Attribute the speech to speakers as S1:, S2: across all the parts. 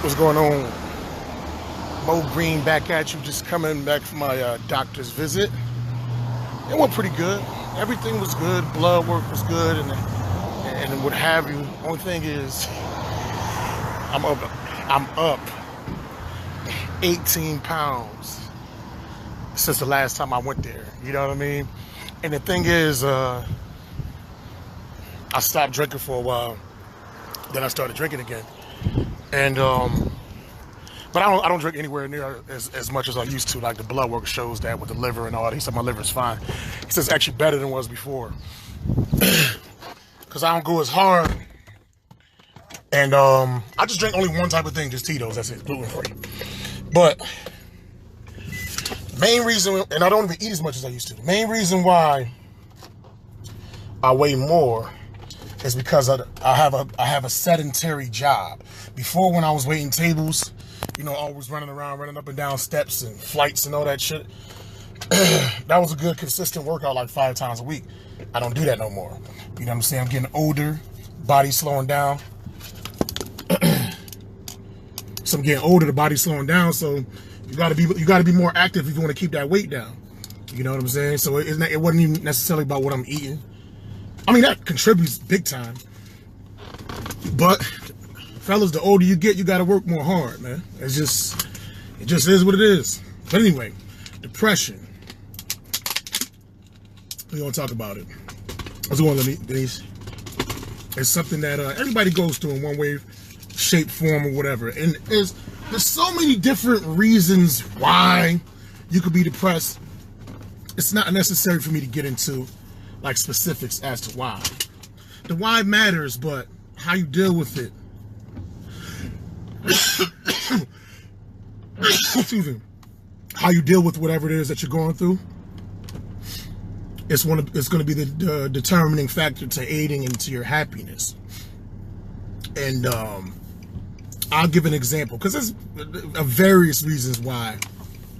S1: What's going on? Mo Green back at you, just coming back from my doctor's visit. It went pretty good. Everything was good. Blood work was good, and what have you. Only thing is, I'm up 18 pounds since the last time I went there. You know what I mean? And the thing is, I stopped drinking for a while. Then I started drinking again. And but I don't drink anywhere near as much as I used to. Like, the blood work shows that with the liver and all that. He said my liver is fine. He says it's actually better than it was before. Cause I don't go as hard. And I just drink only one type of thing, just Tito's. That's it, gluten free. But main reason, and I don't even eat as much as I used to. The main reason why I weigh more is because I have a sedentary job. Before, when I was waiting tables, you know, always running around, running up and down steps and flights and all that shit, that was a good, consistent workout, like 5 times a week. I don't do that no more. You know what I'm saying? I'm getting older, body's slowing down. So I'm getting older, the body's slowing down. So you gotta be more active if you want to keep that weight down. You know what I'm saying? So it wasn't even necessarily about what I'm eating. I mean, that contributes big time. But fellas, the older you get, you gotta work more hard, man. It just is what it is. But anyway, depression. We're gonna talk about it. What's going on, Denise? It's something that everybody goes through in one way, shape, form, or whatever. And there's so many different reasons why you could be depressed. It's not necessary for me to get into like specifics as to why. The why matters, but how you deal with it. Excuse me. How you deal with whatever it is that you're going through. It's going to be the determining factor to aiding into your happiness. And I'll give an example, because there's various reasons why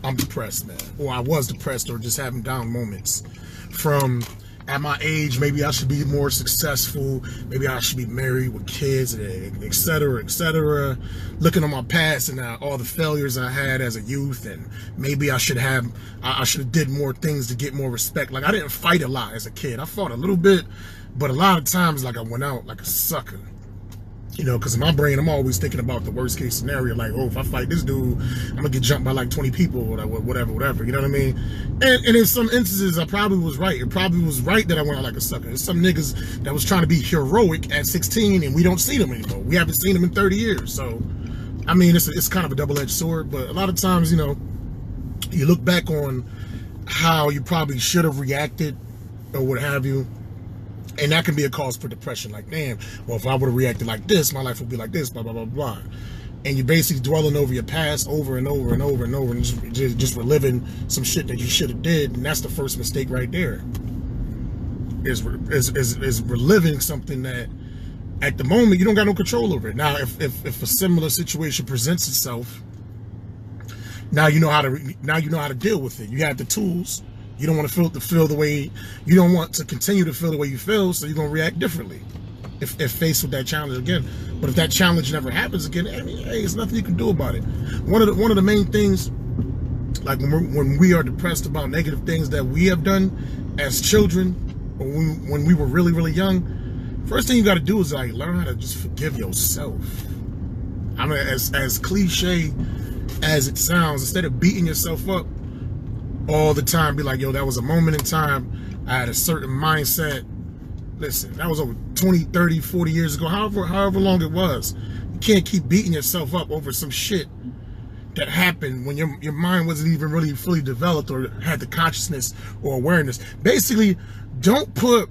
S1: I'm depressed, man. Or I was depressed, or just having down moments. From, at my age, maybe I should be more successful, maybe I should be married with kids, et cetera, et cetera. Looking on my past and all the failures I had as a youth, and maybe I should have did more things to get more respect. Like, I didn't fight a lot as a kid. I fought a little bit, but a lot of times, like, I went out like a sucker. You know, because in my brain, I'm always thinking about the worst case scenario. Like, oh, if I fight this dude, I'm going to get jumped by like 20 people or whatever. You know what I mean? And in some instances, I probably was right. It probably was right that I went out like a sucker. There's some niggas that was trying to be heroic at 16, and we don't see them anymore. We haven't seen them in 30 years. So, I mean, it's kind of a double-edged sword. But a lot of times, you know, you look back on how you probably should have reacted or what have you. And that can be a cause for depression. Like, damn, well, if I would have reacted like this, my life would be like this, blah, blah, blah, blah. And you're basically dwelling over your past over and over and over and over, and just reliving some shit that you should have did. And that's the first mistake right there. Is reliving something that at the moment you don't got no control over it. Now, if a similar situation presents itself, now you know how to deal with it. You have the tools. You don't want to feel the way, you don't want to continue to feel the way you feel, so you're going to react differently if faced with that challenge again. But if that challenge never happens again, I mean, hey, there's nothing you can do about it. One of the main things, like when we are depressed about negative things that we have done as children, or when we were really, really young, first thing you got to do is like learn how to just forgive yourself. I mean, as cliche as it sounds, instead of beating yourself up all the time, be like, yo, that was a moment in time. I had a certain mindset. Listen, that was over 20, 30, 40 years ago, however long it was. You can't keep beating yourself up over some shit that happened when your mind wasn't even really fully developed or had the consciousness or awareness. Basically, don't put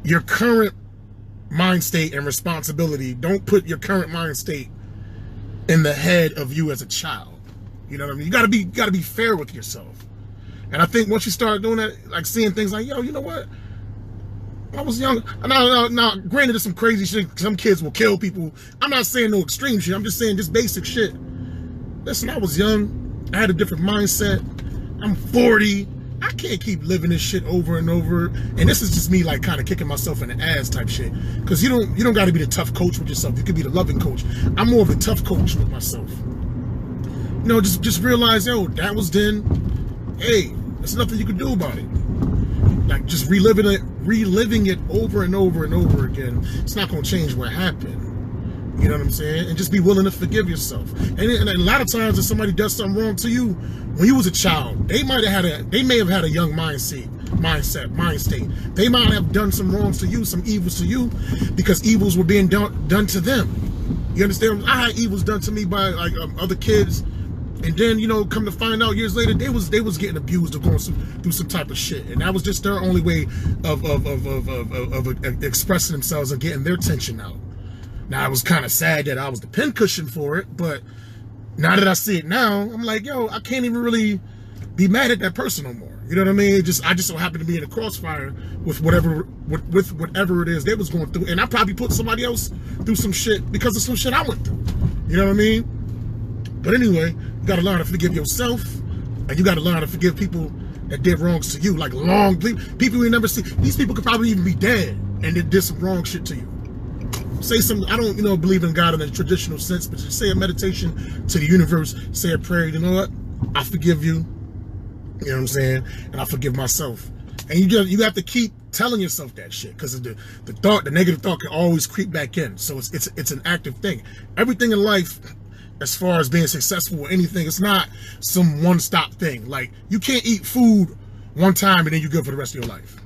S1: your current mind state and responsibility, don't put your current mind state in the head of you as a child. You know what I mean? You gotta be fair with yourself. And I think once you start doing that, like seeing things like, yo, you know what? I was young. Now, granted, there's some crazy shit. Some kids will kill people. I'm not saying no extreme shit. I'm just saying just basic shit. Listen, I was young. I had a different mindset. I'm 40. I can't keep living this shit over and over. And this is just me like kind of kicking myself in the ass type shit. Because you don't got to be the tough coach with yourself. You could be the loving coach. I'm more of a tough coach with myself. You know, just realize, yo, that was then. Hey, there's nothing you can do about it. Like just reliving it over and over and over again. It's not going to change what happened. You know what I'm saying? And just be willing to forgive yourself. And a lot of times if somebody does something wrong to you, when you was a child, they may have had a young mind state. They might have done some wrongs to you, some evils to you, because evils were being done to them. You understand? I had evils done to me by like other kids, and then, you know, come to find out years later, they was getting abused or going through some type of shit, and that was just their only way of expressing themselves and getting their tension out. Now, it was kind of sad that I was the pincushion for it, but now that I see it now, I'm like, yo, I can't even really be mad at that person no more. You know what I mean? I just so happen to be in a crossfire with whatever it is they was going through, and I probably put somebody else through some shit because of some shit I went through. You know what I mean? But anyway, you got to learn to forgive yourself, and you got to learn to forgive people that did wrongs to you, like people you never see. These people could probably even be dead, and they did some wrong shit to you. Say some, I don't, believe in God in a traditional sense, but just say a meditation to the universe, say a prayer, you know what? I forgive you. You know what I'm saying? And I forgive myself. And you have to keep telling yourself that shit, because the negative thought can always creep back in. So it's an active thing. Everything in life, as far as being successful or anything, it's not some one-stop thing. Like, you can't eat food one time and then you're good for the rest of your life.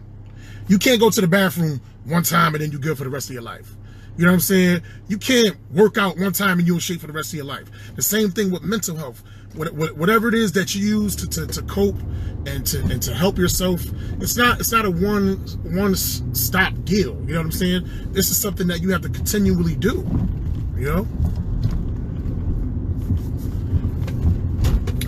S1: You can't go to the bathroom one time and then you're good for the rest of your life. You know what I'm saying? You can't work out one time and you're in shape for the rest of your life. The same thing with mental health. Whatever it is that you use to cope and to help yourself, it's not a one stop deal. You know what I'm saying? This is something that you have to continually do. You know?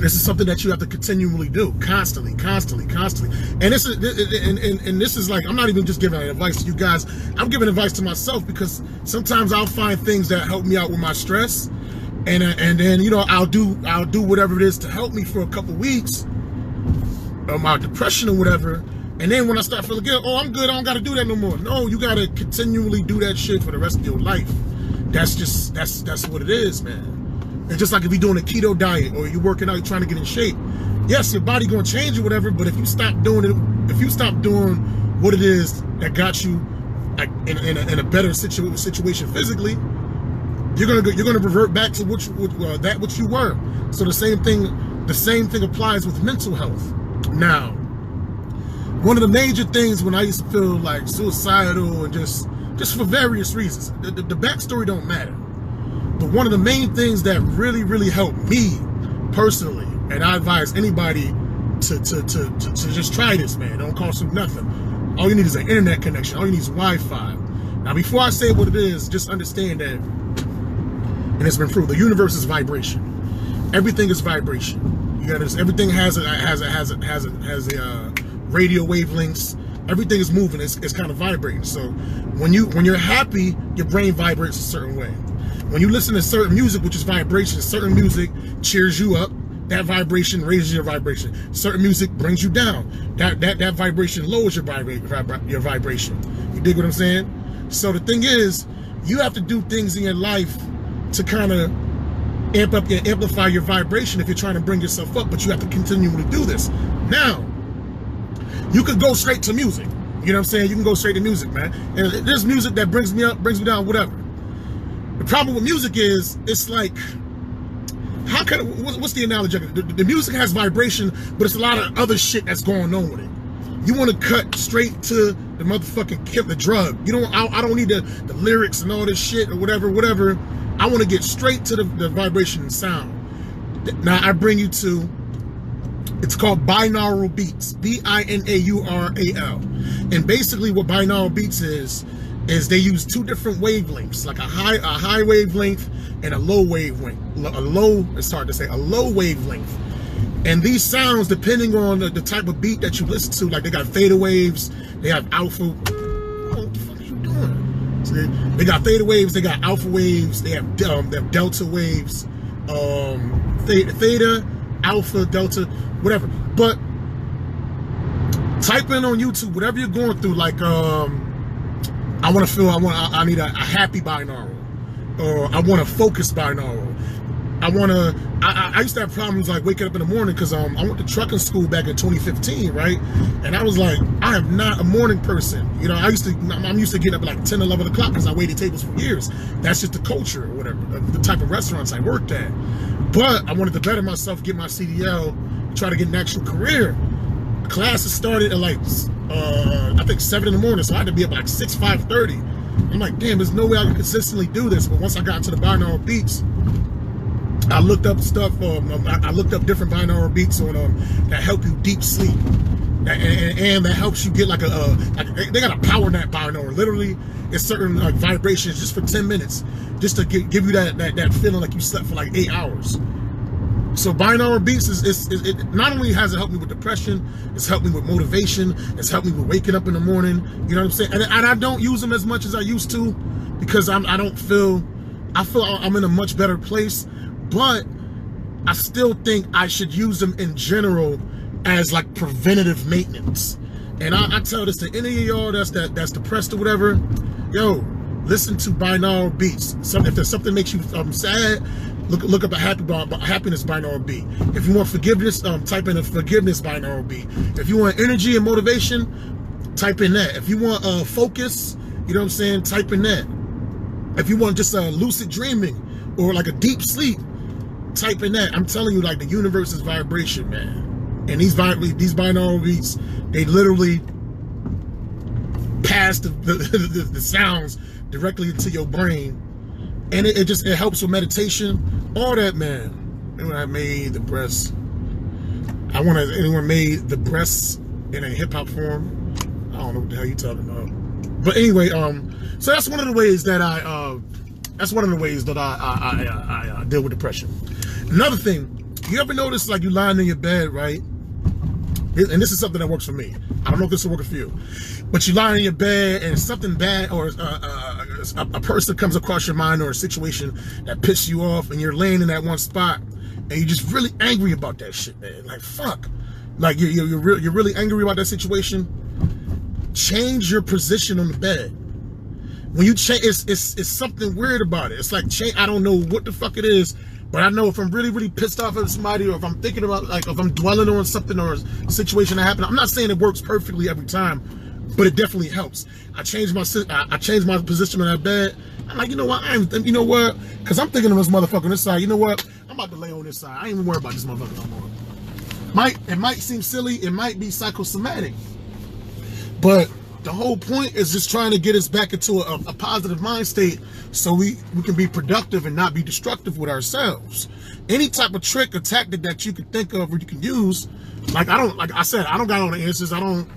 S1: This is something that you have to continually do, constantly. And this is like, I'm not even just giving advice to you guys. I'm giving advice to myself, because sometimes I'll find things that help me out with my stress, and then, you know, I'll do whatever it is to help me for a couple weeks, or my depression or whatever. And then when I start feeling good, oh, I'm good, I don't got to do that no more. No, you got to continually do that shit for the rest of your life. That's what it is, man. It's just like if you're doing a keto diet or you're working out, you're trying to get in shape. Yes, your body gonna change or whatever, but if you stop doing it, if you stop doing what it is that got you like in a better situation physically, you're gonna revert back to which you were. So the same thing applies with mental health. Now, one of the major things when I used to feel like suicidal and just for various reasons, the backstory don't matter. But one of the main things that really, really helped me personally, and I advise anybody to just try this, man. Don't cost them nothing. All you need is an internet connection. All you need is Wi-Fi. Now, before I say what it is, just understand that, and it's been proved, the universe is vibration. Everything is vibration. You got this. Everything has a radio wavelengths. Everything is moving. It's kind of vibrating. So when you're happy, your brain vibrates a certain way. When you listen to certain music, which is vibration, certain music cheers you up. That vibration raises your vibration. Certain music brings you down. That vibration lowers your vibration. You dig what I'm saying? So the thing is, you have to do things in your life to kind of amplify your vibration if you're trying to bring yourself up, but you have to continually do this. Now, you could go straight to music. You know what I'm saying? You can go straight to music, man. And there's music that brings me up, brings me down, whatever. The problem with music is, it's like, what's the analogy? The music has vibration, but it's a lot of other shit that's going on with it. You want to cut straight to the motherfucking the drug. You don't. I don't need the lyrics and all this shit or whatever. I want to get straight to the vibration and sound. Now I bring you to. It's called Binaural Beats. B-I-N-A-U-R-A-L. And basically, what Binaural Beats is they use two different wavelengths, like a high wavelength and a low wavelength. A low wavelength. And these sounds, depending on the type of beat that you listen to, like they got theta waves, they have alpha. What the fuck are you doing? So they got theta waves, they got alpha waves, they have delta waves, theta, alpha, delta, whatever. But Type in on YouTube, whatever you're going through, like, I need a happy binaural, or I want a focused binaural. I used to have problems like waking up in the morning because I went to trucking school back in 2015, right? And I was like, I am not a morning person. You know, I'm used to getting up at like 10, 11 o'clock because I waited tables for years. That's just the culture or whatever, the type of restaurants I worked at. But I wanted to better myself, get my CDL, try to get an actual career. Classes started at like, I think 7 in the morning, so I had to be up like 6, 5:30. I'm like, damn, there's no way I can consistently do this. But once I got into the binaural beats, I looked up stuff. I looked up different binaural beats on that help you deep sleep, and that helps you get like they got a power nap binaural. Literally, it's certain like vibrations just for 10 minutes, just to give you that feeling like you slept for like 8 hours. So binaural beats it not only has it helped me with depression, it's helped me with motivation, it's helped me with waking up in the morning. You know what I'm saying? And I don't use them as much as I used to because I feel I'm in a much better place. But I still think I should use them in general as like preventative maintenance. And I tell this to any of y'all that's depressed or whatever, yo, listen to binaural beats. If there's something makes you sad, look up a happiness binaural beat. If you want forgiveness, type in a forgiveness binaural beat. If you want energy and motivation, type in that. If you want focus, you know what I'm saying, type in that. If you want just lucid dreaming or like a deep sleep, type in that. I'm telling you, like, the universe is vibration, man. And these binaural beats, they literally pass the sounds directly into your brain, and it helps with meditation, all that, man. Anyone I made the breasts? Anyone made the breasts in a hip hop form? I don't know what the hell you talking about. But anyway, so that's one of the ways that I deal with depression. Another thing, you ever notice, like, you lying in your bed, right? And this is something that works for me. I don't know if this will work for you. But you lie in your bed and something bad, or a person comes across your mind, or a situation that pisses you off, and you're laying in that one spot, and you're just really angry about that shit, man. Like, fuck. Like, you're really angry about that situation. Change your position on the bed. When you change, it's something weird about it. It's like, I don't know what the fuck it is, but I know if I'm really, really pissed off at somebody, or if I'm thinking about, like, if I'm dwelling on something or a situation that happened, I'm not saying it works perfectly every time, but it definitely helps. I changed my position on that bed. I'm like, you know what? You know what? Because I'm thinking of this motherfucker on this side. You know what? I'm about to lay on this side. I ain't even worried about this motherfucker no more. It might seem silly. It might be psychosomatic, but the whole point is just trying to get us back into a positive mind state, so we can be productive and not be destructive with ourselves. Any type of trick or tactic that you can think of or you can use, like I said, I don't got all the answers. I don't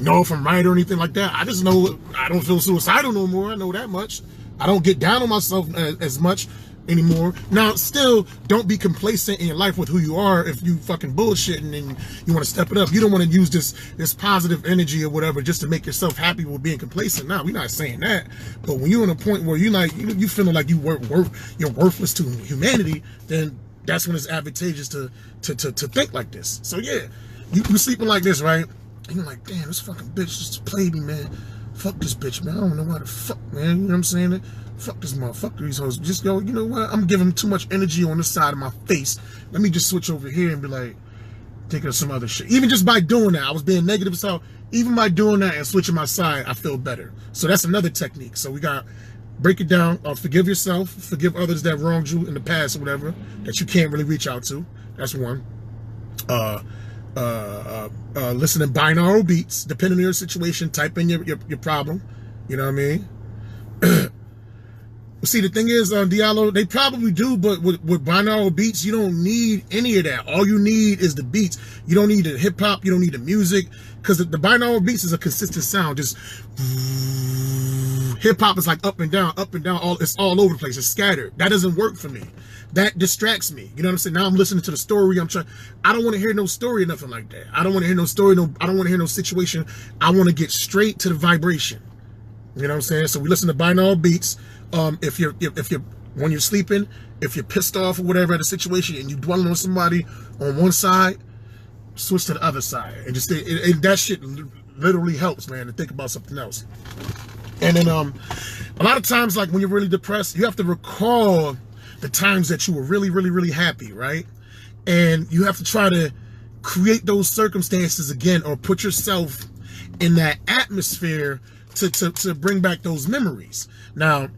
S1: know if I'm right or anything like that. I just know I don't feel suicidal no more. I know that much. I don't get down on myself as much anymore. Now, still, don't be complacent in your life with who you are. If you fucking bullshitting and you want to step it up, you don't want to use this positive energy or whatever just to make yourself happy with being complacent. Now, we're not saying that, but when you're in a point where you feeling like you're worthless to humanity, then that's when it's advantageous to think like this. So yeah, you sleeping like this, right? And you're like, damn, this fucking bitch just played me, man. Fuck this bitch, man. I don't know why the fuck, man. You know what I'm saying? Fuck this motherfucker, these hoes. Just go, you know what? I'm giving too much energy on this side of my face. Let me just switch over here and be like, think of some other shit. Even just by doing that, I was being negative, so even by doing that and switching my side, I feel better. So that's another technique. So we got, break it down. Forgive yourself. Forgive others that wronged you in the past or whatever, that you can't really reach out to. That's one. Listen to binaural beats, depending on your situation. Type in your problem. You know what I mean? See, the thing is, Diallo, they probably do, but with binaural beats, you don't need any of that. All you need is the beats. You don't need the hip hop. You don't need the music, because the binaural beats is a consistent sound. Just hip hop is like up and down, it's all over the place. It's scattered. That doesn't work for me. That distracts me. You know what I'm saying? Now I'm listening to the story. I don't want to hear no story or nothing like that. I don't want to hear no story. I don't want to hear no situation. I want to get straight to the vibration. You know what I'm saying? So we listen to binaural beats. If you're when you're sleeping, if you're pissed off or whatever at a situation and you dwelling on somebody on one side, switch to the other side, and just that shit literally helps, man, to think about something else. And then a lot of times, like when you're really depressed, you have to recall the times that you were really, really, really happy, right? And you have to try to create those circumstances again, or put yourself in that atmosphere to bring back those memories. Now,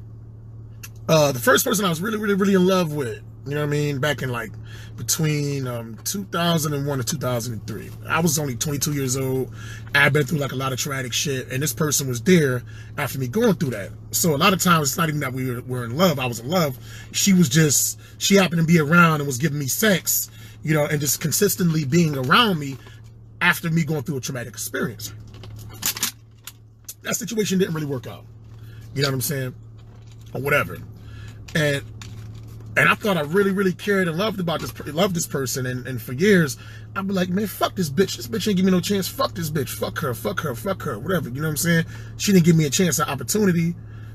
S1: the first person I was really, really, really in love with, you know what I mean, back in like between 2001 to 2003. I was only 22 years old. I had been through like a lot of traumatic shit, and this person was there after me going through that. So a lot of times it's not even that we were in love. I was in love. She happened to be around and was giving me sex, you know, and just consistently being around me after me going through a traumatic experience. That situation didn't really work out. You know what I'm saying? Or whatever. And I thought I really, really cared and loved this person. And for years, I'd be like, man, fuck this bitch. This bitch ain't give me no chance. Fuck this bitch. Fuck her, whatever. You know what I'm saying? She didn't give me a chance, an opportunity.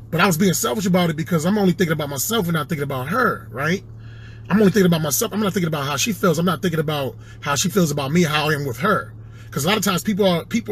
S1: But I was being selfish about it because I'm only thinking about myself and not thinking about her, right? I'm only thinking about myself. I'm not thinking about how she feels. I'm not thinking about how she feels about me, how I am with her. Because a lot of times people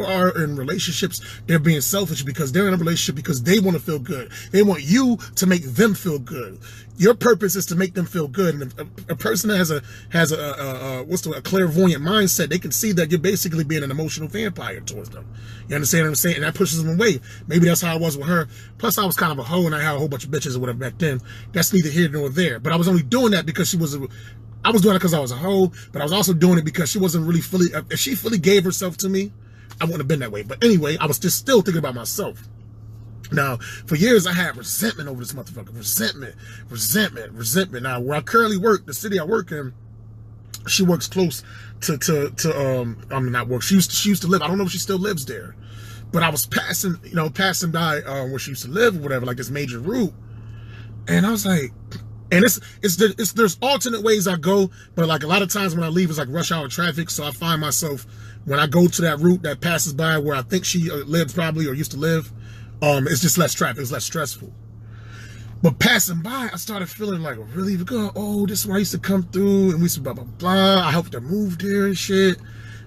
S1: are in relationships, they're being selfish because they're in a relationship because they want to feel good. They want you to make them feel good. Your purpose is to make them feel good. And if a person that has a clairvoyant mindset, they can see that you're basically being an emotional vampire towards them. You understand what I'm saying? And that pushes them away. Maybe that's how I was with her. Plus, I was kind of a hoe and I had a whole bunch of bitches or whatever back then. That's neither here nor there. But I was only doing that because I was doing it because I was a hoe, but I was also doing it because she wasn't really fully, if she fully gave herself to me, I wouldn't have been that way. But anyway, I was just still thinking about myself. Now, for years, I had resentment over this motherfucker. Resentment. Now, where I currently work, the city I work in, she works close I mean, not work. She used to live, I don't know if she still lives there, but I was passing by where she used to live or whatever, like this major route. And I was like, and there's alternate ways I go, but like a lot of times when I leave, it's like rush hour traffic. So I find myself when I go to that route that passes by where I think she lives probably or used to live, it's just less traffic, it's less stressful. But passing by, I started feeling like really good. Oh, this is where I used to come through, and we used to blah blah blah. I helped her move there and shit.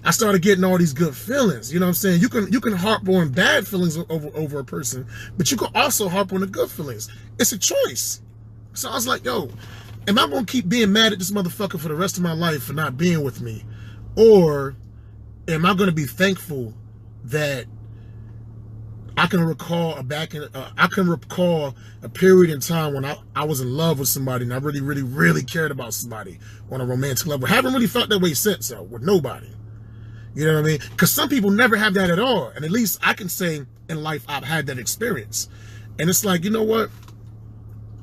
S1: I started getting all these good feelings. You know what I'm saying? You can harp on bad feelings over a person, but you can also harp on the good feelings. It's a choice. So I was like, yo, am I going to keep being mad at this motherfucker for the rest of my life for not being with me? Or am I going to be thankful that I can recall a period in time when I was in love with somebody and I really, really, really cared about somebody on a romantic level. I haven't really felt that way since, though, with nobody. You know what I mean? Because some people never have that at all. And at least I can say in life I've had that experience. And it's like, you know what?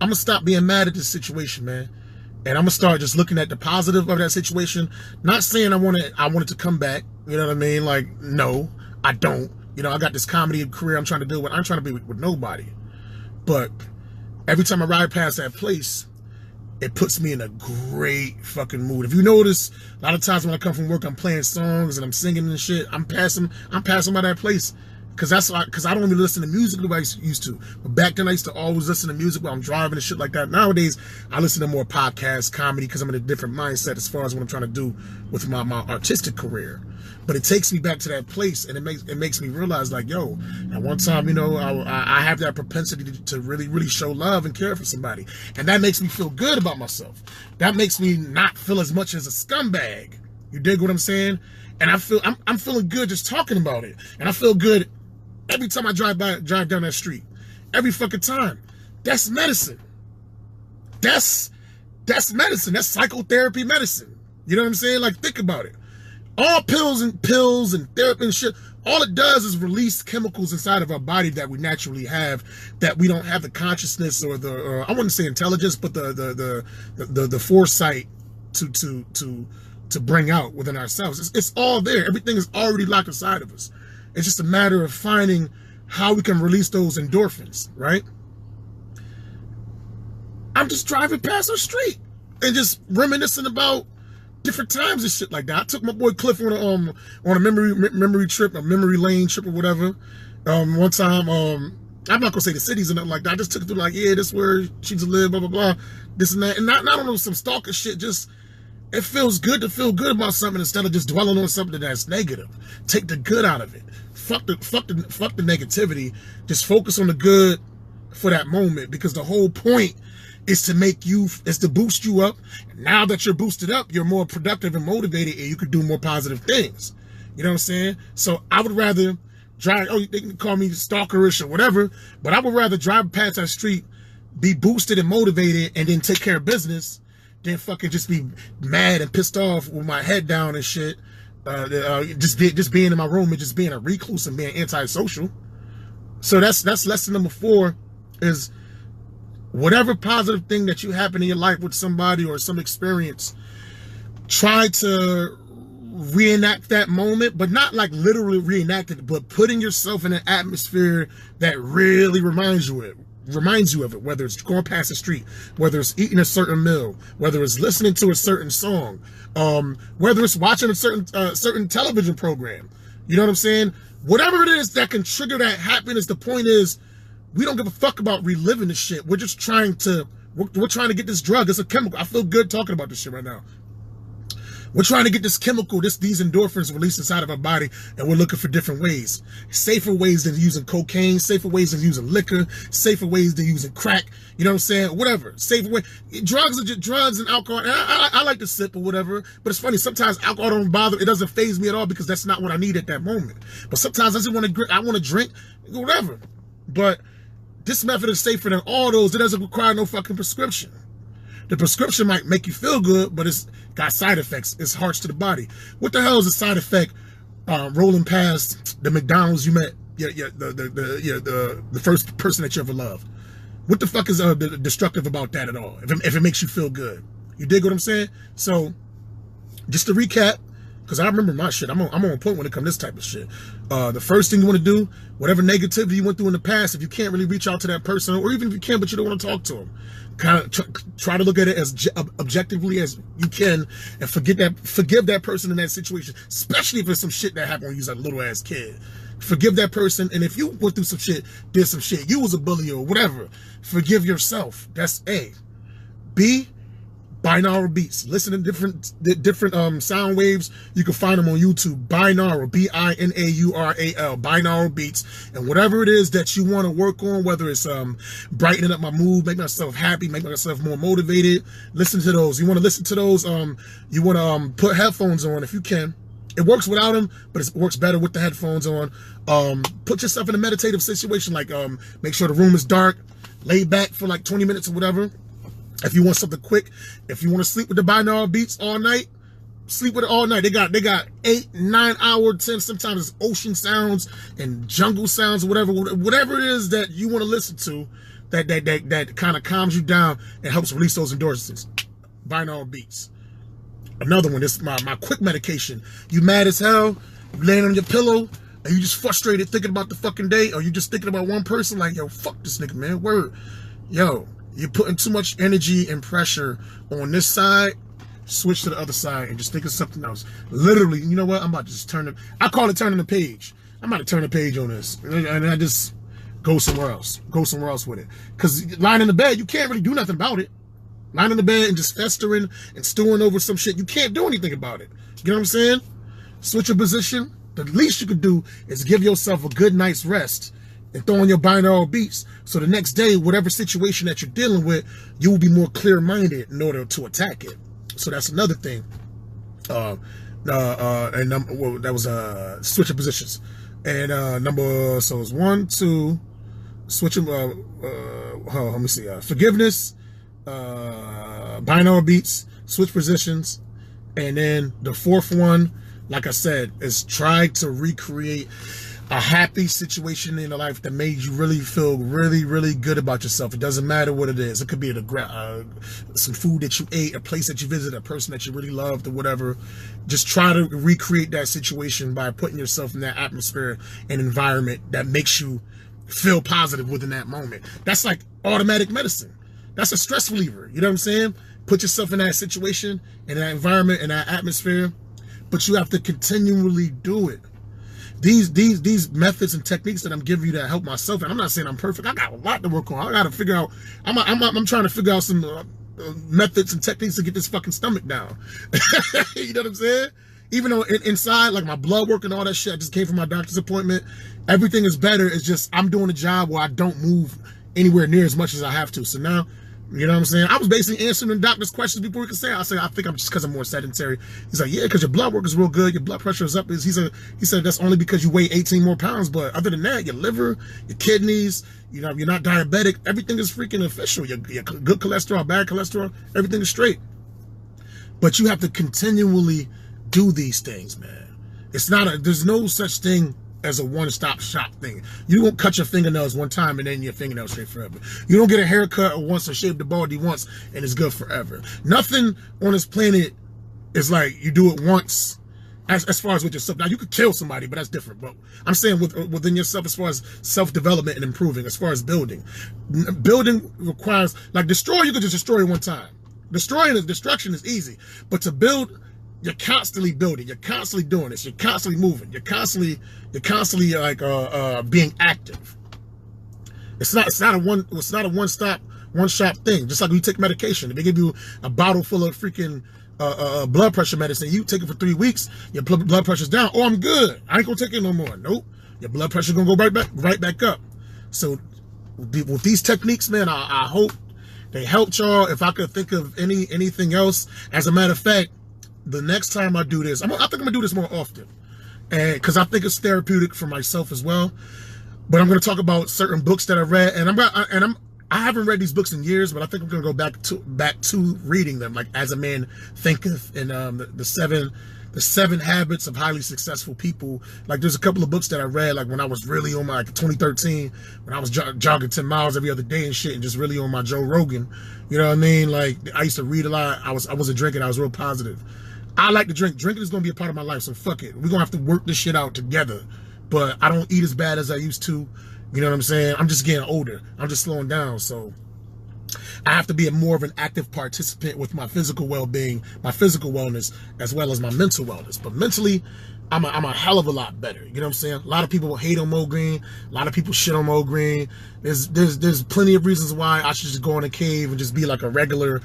S1: I'm going to stop being mad at this situation, man. And I'm going to start just looking at the positive of that situation. Not saying I want it to come back. You know what I mean? Like, no, I don't. You know, I got this comedy career I'm trying to do. I'm trying to be with nobody. But every time I ride past that place, it puts me in a great fucking mood. If you notice, a lot of times when I come from work, I'm playing songs and I'm singing and shit. I'm passing by that place. Because I don't even listen to music the way I used to. But back then, I used to always listen to music while I'm driving and shit like that. Nowadays, I listen to more podcasts, comedy, because I'm in a different mindset as far as what I'm trying to do with my artistic career. But it takes me back to that place, and it makes me realize, like, yo, at one time, you know, I have that propensity to really, really show love and care for somebody. And that makes me feel good about myself. That makes me not feel as much as a scumbag. You dig what I'm saying? And I'm feeling good just talking about it. And I feel good every time I drive down that street. Every fucking time. That's medicine. That's medicine. That's psychotherapy medicine. You know what I'm saying? Like, think about it. All pills and therapy and shit, all it does is release chemicals inside of our body that we naturally have, that we don't have the consciousness or I wouldn't say intelligence, but the foresight to bring out within ourselves. It's all there. Everything is already locked inside of us. It's just a matter of finding how we can release those endorphins, right? I'm just driving past the street and just reminiscing about different times and shit like that. I took my boy Cliff on a memory trip, a memory lane trip or whatever. One time, I'm not gonna say the cities or nothing like that. I just took it through like, yeah, this is where she used to live, blah blah blah, this and that, and not on some stalker shit. Just It feels good to feel good about something instead of just dwelling on something that's negative. Take the good out of it. Fuck the negativity. Just focus on the good for that moment, because the whole point is to boost you up. Now that you're boosted up, you're more productive and motivated, and you can do more positive things. You know what I'm saying? So I would rather drive, they can call me stalkerish or whatever, but I would rather drive past that street, be boosted and motivated, and then take care of business, than fucking just be mad and pissed off with my head down and shit. Just being in my room and just being a recluse and being antisocial. So that's lesson number 4, is whatever positive thing that you happen in your life with somebody or some experience, try to reenact that moment, but not like literally reenact it, but putting yourself in an atmosphere that really reminds you of it, whether it's going past the street, whether it's eating a certain meal, whether it's listening to a certain song, whether it's watching a certain television program. You know what I'm saying? Whatever it is that can trigger that happiness, the point is, we don't give a fuck about reliving this shit. We're just trying to get this drug. It's a chemical. I feel good talking about this shit right now. We're trying to get this chemical, these endorphins released inside of our body, and we're looking for different ways. Safer ways than using cocaine, safer ways than using liquor, safer ways than using crack, you know what I'm saying? Whatever, safer way. Drugs are just drugs and alcohol. And I like to sip or whatever, but it's funny, sometimes alcohol don't bother, it doesn't faze me at all, because that's not what I need at that moment. But sometimes I want to drink, whatever. But this method is safer than all those. It doesn't require no fucking prescription. The prescription might make you feel good, but it's got side effects. It's harsh to the body. What the hell is a side effect rolling past the McDonald's you met, the first person that you ever loved? What the fuck is destructive about that at all, if it makes you feel good? You dig what I'm saying? So, just to recap, because I remember my shit. I'm on point when it comes to this type of shit. The first thing you want to do, whatever negativity you went through in the past, if you can't really reach out to that person, or even if you can but you don't want to talk to them, kind of try to look at it as objectively as you can, and forgive that person in that situation, especially if it's some shit that happened when you was a little ass kid. Forgive that person, and if you went through some shit, did some shit, you was a bully or whatever, forgive yourself. That's A. B, Binaural Beats. Listen to different sound waves. You can find them on YouTube. Binaural, B-I-N-A-U-R-A-L, Binaural Beats. And whatever it is that you want to work on, whether it's brightening up my mood, make myself happy, make myself more motivated, listen to those. You want to listen to those, you want to put headphones on if you can. It works without them, but it works better with the headphones on. Put yourself in a meditative situation, like make sure the room is dark, lay back for like 20 minutes or whatever. If you want something quick, if you want to sleep with the Binaural Beats all night, sleep with it all night. They got 8, 9 hour, 10, sometimes it's ocean sounds and jungle sounds or whatever it is that you want to listen to that kind of calms you down and helps release those endorphins. Binaural Beats. Another one, this is my quick medication. You mad as hell, you laying on your pillow, and you just frustrated thinking about the fucking day, or you just thinking about one person, like, yo, fuck this nigga, man, word. Yo, you're putting too much energy and pressure on this side, switch to the other side and just think of something else. Literally, you know what? I'm about to just I call it turning the page. I'm about to turn the page on this. And I just go somewhere else. Go somewhere else with it. Because lying in the bed, you can't really do nothing about it. Lying in the bed and just festering and stewing over some shit, you can't do anything about it. You know what I'm saying? Switch your position. The least you can do is give yourself a good night's rest and throw on your binaural beats, so the next day, whatever situation that you're dealing with, you will be more clear-minded in order to attack it. So that's another thing. That was switching positions. And so it's 1, 2, switching. Let me see. Forgiveness, binaural beats, switch positions, and then the fourth one, like I said, is try to recreate a happy situation in your life that made you really feel really good about yourself. It doesn't matter what it is. It could be some food that you ate, a place that you visited, a person that you really loved, or whatever. Just try to recreate that situation by putting yourself in that atmosphere and environment that makes you feel positive within that moment. That's like automatic medicine. That's a stress reliever. You know what I'm saying? Put yourself in that situation, in that environment, in that atmosphere, but you have to continually do it. These methods and techniques that I'm giving you that help myself, and I'm not saying I'm perfect. I got a lot to work on. I got to figure out. I'm trying to figure out some methods and techniques to get this fucking stomach down. You know what I'm saying? Even though inside, like my blood work and all that shit, I just came from my doctor's appointment. Everything is better. It's just I'm doing a job where I don't move anywhere near as much as I have to. So now, you know what I'm saying? I was basically answering the doctor's questions before we could say it. I said, I think I'm just because I'm more sedentary. He's like, yeah, because your blood work is real good. Your blood pressure is up. He said that's only because you weigh 18 more pounds. But other than that, your liver, your kidneys, you know, you're not diabetic. Everything is freaking official. Your good cholesterol, bad cholesterol, everything is straight. But you have to continually do these things, man. There's no such thing as a one-stop shop thing. You don't cut your fingernails one time and then your fingernails straight forever. You don't get a haircut once or shave the baldy once and it's good forever. Nothing on this planet is like you do it once as far as with yourself. Now, you could kill somebody, but that's different. But I'm saying within yourself as far as self-development and improving, as far as building. Building requires, like destroy, you could just destroy one time. Destruction is easy. But to build, you're constantly building, you're constantly doing this, you're constantly moving, you're constantly like being active. It's not a one-shot thing. Just like when you take medication, if they give you a bottle full of freaking blood pressure medicine, you take it for 3 weeks, your blood pressure's down. Oh, I'm good. I ain't gonna take it no more. Nope. Your blood pressure's gonna go right back up. So with these techniques, man, I hope they helped y'all. If I could think of anything else, as a matter of fact, the next time I do this, I think I'm gonna do this more often, and because I think it's therapeutic for myself as well. But I'm gonna talk about certain books that I read, and I haven't read these books in years, but I think I'm gonna go back to reading them, like As a Man Thinketh and the seven habits of highly successful people. Like there's a couple of books that I read, like when I was really on my 2013, when I was jogging 10 miles every other day and shit, and just really on my Joe Rogan. You know what I mean? Like I used to read a lot. I wasn't drinking. I was real positive. I like to drink. Drinking is going to be a part of my life, so fuck it. We're going to have to work this shit out together. But I don't eat as bad as I used to. You know what I'm saying? I'm just getting older. I'm just slowing down. So I have to be more of an active participant with my physical well-being, my physical wellness, as well as my mental wellness. But mentally, I'm a hell of a lot better. You know what I'm saying? A lot of people hate on Mo Green. A lot of people shit on Mo Green. There's plenty of reasons why I should just go in a cave and just be like a regular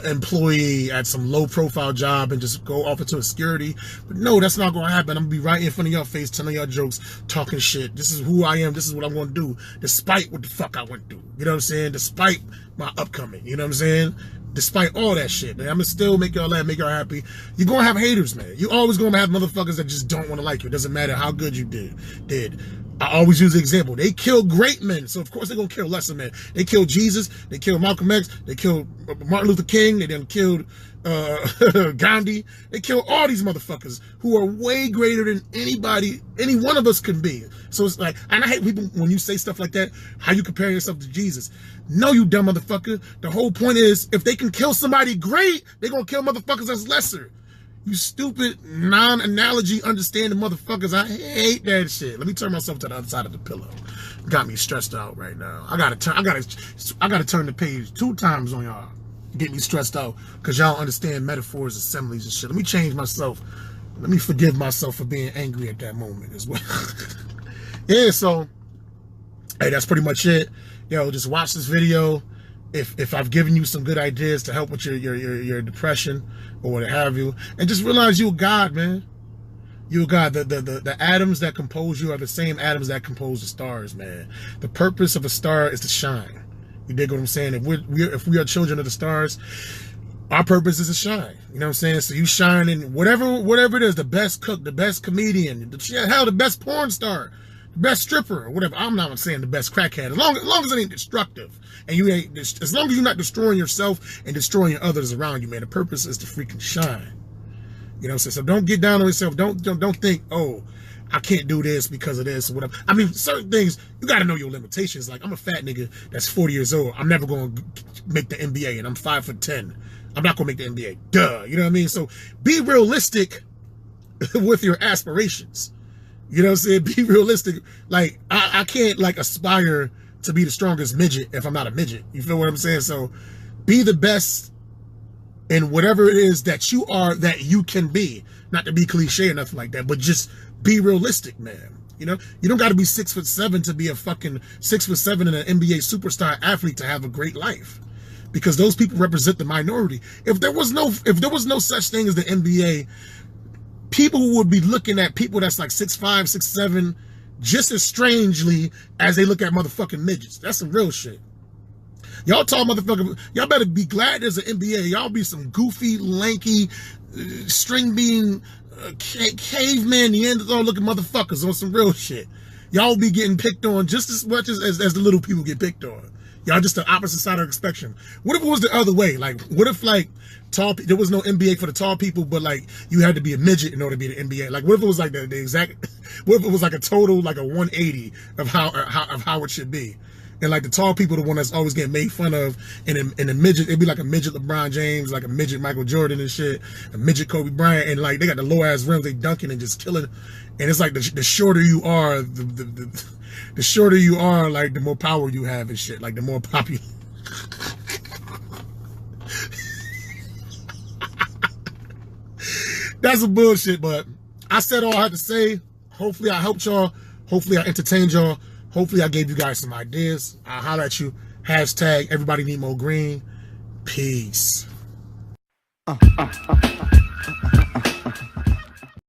S1: employee at some low-profile job and just go off into obscurity. But no, that's not going to happen. I'm going to be right in front of your face telling y'all jokes, talking shit. This is who I am. This is what I'm going to do, despite what the fuck I went through. You know what I'm saying? Despite my upcoming. You know what I'm saying? Despite all that shit, man, I'm gonna still make y'all laugh, make y'all happy. You're gonna have haters, man. You always gonna have motherfuckers that just don't want to like you. It doesn't matter how good you did. I always use the example. They killed great men, so of course they're gonna kill lesser men. They killed Jesus, they killed Malcolm X, they killed Martin Luther King, they then killed Gandhi. They killed all these motherfuckers who are way greater than any one of us can be. So it's like, and I hate people when you say stuff like that, how you compare yourself to Jesus. No, you dumb motherfucker. The whole point is, if they can kill somebody great, they're gonna kill motherfuckers that's lesser. You stupid, non-analogy understanding motherfuckers. I hate that shit. Let me turn myself to the other side of the pillow. Got me stressed out right now. I gotta turn the page 2 times on y'all. Get me stressed out because y'all understand metaphors, assemblies, and shit. Let me change myself. Let me forgive myself for being angry at that moment as well. Yeah, so hey, that's pretty much it. Yo, just watch this video. If I've given you some good ideas to help with your depression or what have you, and just realize you're God, man. You're God. The atoms that compose you are the same atoms that compose the stars, man. The purpose of a star is to shine. You dig what I'm saying? If we are children of the stars, our purpose is to shine. You know what I'm saying? So you shine in whatever it is, the best cook, the best comedian, the best porn star, the best stripper, or whatever. I'm not saying the best crackhead. As long as it ain't destructive, and as long as you're not destroying yourself and destroying others around you, man. The purpose is to freaking shine. You know what I'm saying? So don't get down on yourself. Don't think, oh, I can't do this because of this or whatever. I mean, certain things, you got to know your limitations. Like, I'm a fat nigga that's 40 years old. I'm never going to make the NBA, and I'm 5'10". I'm not going to make the NBA. Duh. You know what I mean? So be realistic with your aspirations. You know what I'm saying? Be realistic. Like, I can't, like, aspire to be the strongest midget if I'm not a midget. You feel what I'm saying? So be the best in whatever it is that you are, that you can be. Not to be cliche or nothing like that, but just be realistic, man. You know, you don't got to be 6'7" to be a fucking 6'7" and an NBA superstar athlete to have a great life. because those people represent the minority. If there was no such thing as the NBA, people would be looking at people that's like 6'5", 6'7", just as strangely as they look at motherfucking midgets. That's some real shit. Y'all tall motherfucker, y'all better be glad there's an NBA. Y'all be some goofy, lanky, string bean, caveman, Neanderthal looking motherfuckers on some real shit. Y'all be getting picked on just as much as the little people get picked on. Y'all just the opposite side of the spectrum. What if it was the other way? Like, what if like there was no NBA for the tall people, but like you had to be a midget in order to be the NBA? Like, what if it was like the exact? What if it was like a total like a 180 of how it should be? And like the tall people, the one that's always getting made fun of, and the midget, it'd be like a midget LeBron James, like a midget Michael Jordan and shit, a midget Kobe Bryant, and like they got the low ass rims, they dunking and just killing. And it's like the shorter you are, the shorter you are, like the more power you have and shit, like the more popular. That's some bullshit, but I said all I had to say. Hopefully I helped y'all. Hopefully I entertained y'all. Hopefully I gave you guys some ideas. I'll holler at you. Hashtag everybody need more green. Peace.